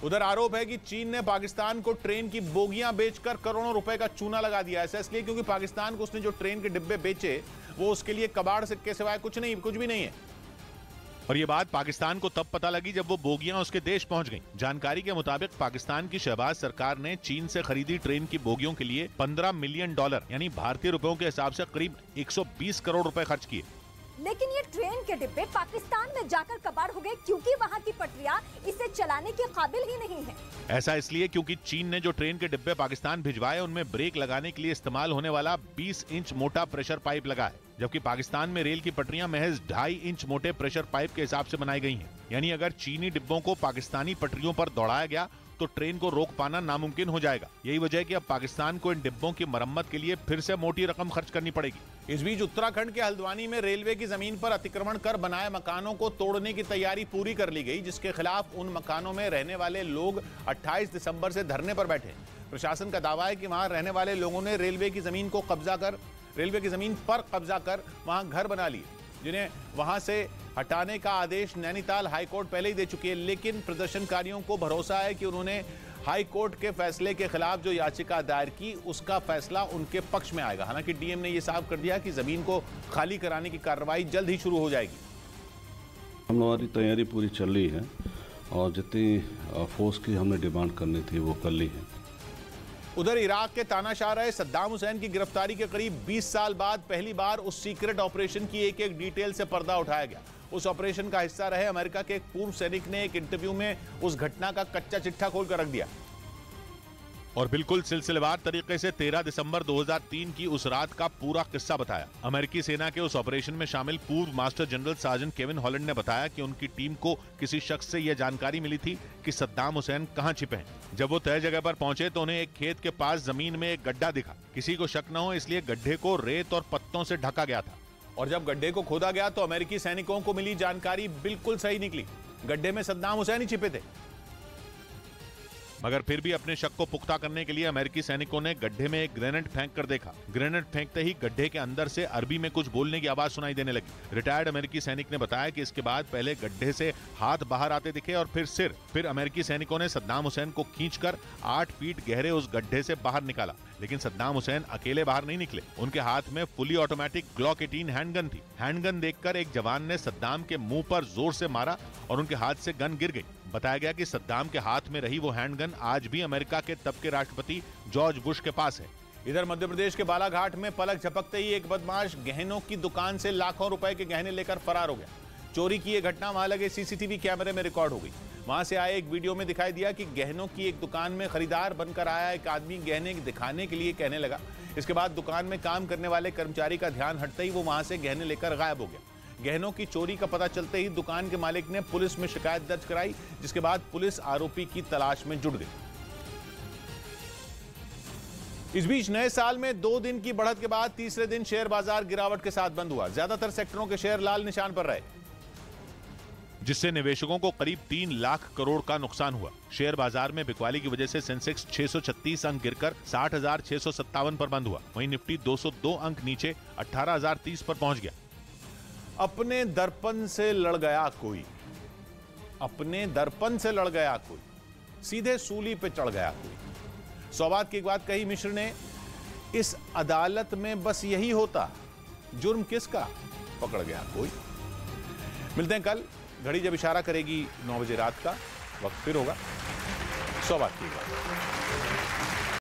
उधर आरोप है कि चीन ने पाकिस्तान को ट्रेन की बोगियां बेचकर करोड़ों रुपए का चूना लगा दिया। ऐसा इसलिए क्योंकि पाकिस्तान को उसने जो ट्रेन के डिब्बे बेचे वो उसके लिए कबाड़ सिक्के सिवाय कुछ भी नहीं है। और ये बात पाकिस्तान को तब पता लगी जब वो बोगियां उसके देश पहुंच गईं। जानकारी के मुताबिक पाकिस्तान की शहबाज सरकार ने चीन से खरीदी ट्रेन की बोगियों के लिए $15 मिलियन यानी भारतीय रुपयों के हिसाब से करीब 120 करोड़ रुपए खर्च किए। लेकिन ये ट्रेन के डिब्बे पाकिस्तान में जाकर कबाड़ हो गए क्योंकि वहाँ की पटरियां इसे चलाने के काबिल ही नहीं है। ऐसा इसलिए क्योंकि चीन ने जो ट्रेन के डिब्बे पाकिस्तान भिजवाए उनमें ब्रेक लगाने के लिए इस्तेमाल होने वाला 20 इंच मोटा प्रेशर पाइप लगा है, जबकि पाकिस्तान में रेल की पटरियां महज 2.5 इंच मोटे प्रेशर पाइप के हिसाब से बनाई गई हैं। यानी अगर चीनी डिब्बों को पाकिस्तानी पटरियों पर दौड़ाया गया तो ट्रेन को रोक पाना नामुमकिन हो जाएगा। यही वजह है कि अब पाकिस्तान को इन डिब्बों की मरम्मत के लिए फिर से मोटी रकम खर्च करनी पड़ेगी। इस बीच उत्तराखंड के हल्द्वानी में रेलवे की जमीन पर अतिक्रमण कर बनाए मकानों को तोड़ने की तैयारी पूरी कर ली गई, जिसके खिलाफ उन मकानों में रहने वाले लोग 28 दिसंबर से धरने पर बैठे। प्रशासन का दावा है कि वहां रहने वाले लोगों ने रेलवे की जमीन पर कब्जा कर वहां घर बना लिए, जिन्हें वहां से हटाने का आदेश नैनीताल हाईकोर्ट पहले ही दे चुकी है। लेकिन प्रदर्शनकारियों को भरोसा है कि उन्होंने हाईकोर्ट के फैसले के खिलाफ जो याचिका दायर की उसका फैसला उनके पक्ष में आएगा। हालांकि डीएम ने यह साफ कर दिया कि जमीन को खाली कराने की कार्रवाई जल्द ही शुरू हो जाएगी। हम लोगों की तैयारी पूरी चल रही है और जितनी फोर्स की हमने डिमांड करनी थी वो कर ली है। उधर इराक के तानाशाह रहे सद्दाम हुसैन की गिरफ्तारी के करीब 20 साल बाद पहली बार उस सीक्रेट ऑपरेशन की एक डिटेल से पर्दा उठाया गया। उस ऑपरेशन का हिस्सा रहे अमेरिका के एक पूर्व सैनिक ने एक इंटरव्यू में उस घटना का कच्चा चिट्ठा खोलकर रख दिया और बिल्कुल सिलसिलेवार तरीके से 13 दिसंबर 2003 की उस रात का पूरा किस्सा बताया। अमेरिकी सेना के उस ऑपरेशन में शामिल पूर्व master general sergeant Kevin Holland ने बताया कि उनकी टीम को किसी शख्स से यह जानकारी मिली थी कि सद्दाम हुसैन कहां छिपे हैं। जब वो तय जगह पर पहुंचे तो उन्हें एक खेत के पास जमीन में एक गड्ढा दिखा। किसी को शक न हो इसलिए गड्ढे को रेत और पत्तों से ढका गया था और जब गड्ढे को खोदा गया तो अमेरिकी सैनिकों को मिली जानकारी बिल्कुल सही निकली। गड्ढे में सद्दाम हुसैन ही छिपे थे। मगर फिर भी अपने शक को पुख्ता करने के लिए अमेरिकी सैनिकों ने गड्ढे में एक ग्रेनेड फेंक कर देखा। ग्रेनेड फेंकते ही गड्ढे के अंदर से अरबी में कुछ बोलने की आवाज सुनाई देने लगी। रिटायर्ड अमेरिकी सैनिक ने बताया कि इसके बाद पहले गड्ढे से हाथ बाहर आते दिखे और फिर अमेरिकी सैनिकों ने सद्दाम हुसैन को खींचकर 8 फीट गहरे उस गड्ढे से बाहर निकाला। लेकिन सद्दाम हुसैन अकेले बाहर नहीं निकले। उनके हाथ में फुली ऑटोमेटिक ग्लॉक 18 हैंडगन थी। हैंडगन देखकर एक जवान ने सद्दाम के मुंह पर जोर से मारा और उनके हाथ से गन गिर गई। बताया गया कि सद्दाम के हाथ में रही वो हैंडगन आज भी अमेरिका के तब के राष्ट्रपति जॉर्ज बुश के पास है। इधर मध्य प्रदेश के बालाघाट में पलक झपकते ही एक बदमाश गहनों की दुकान से लाखों रुपए के गहने लेकर फरार हो गया। चोरी की यह घटना वहां लगे सीसीटीवी कैमरे में रिकॉर्ड हो गई। वहां से आए एक वीडियो में दिखाई दिया कि गहनों की एक दुकान में खरीदार बनकर आया एक आदमी गहने दिखाने के लिए कहने लगा। इसके बाद दुकान में काम करने वाले कर्मचारी का ध्यान हटते ही वो वहां से गहने लेकर गायब हो गया। गहनों की चोरी का पता चलते ही दुकान के मालिक ने पुलिस में शिकायत दर्ज कराई, जिसके बाद पुलिस आरोपी की तलाश में जुट गई। इस बीच नए साल में 2 दिन की बढ़त के बाद तीसरे दिन शेयर बाजार गिरावट के साथ बंद हुआ। ज्यादातर सेक्टरों के शेयर लाल निशान पर रहे, जिससे निवेशकों को करीब 3 लाख करोड़ का नुकसान हुआ। शेयर बाजार में बिकवाली की वजह से सेंसेक्स 636 अंक गिरकर 60,657 पर बंद हुआ। वहीं निफ्टी 202 अंक नीचे 18,030 पर पहुंच गया। अपने दर्पण से लड़ गया कोई, अपने दर्पण से लड़ गया कोई, सीधे सूली पे चढ़ गया कोई। सौगात की एक बात कही मिश्र ने, इस अदालत में बस यही होता, जुर्म किसका, पकड़ गया कोई। मिलते हैं कल, घड़ी जब इशारा करेगी 9 बजे रात का, वक्त फिर होगा सौगात की बात।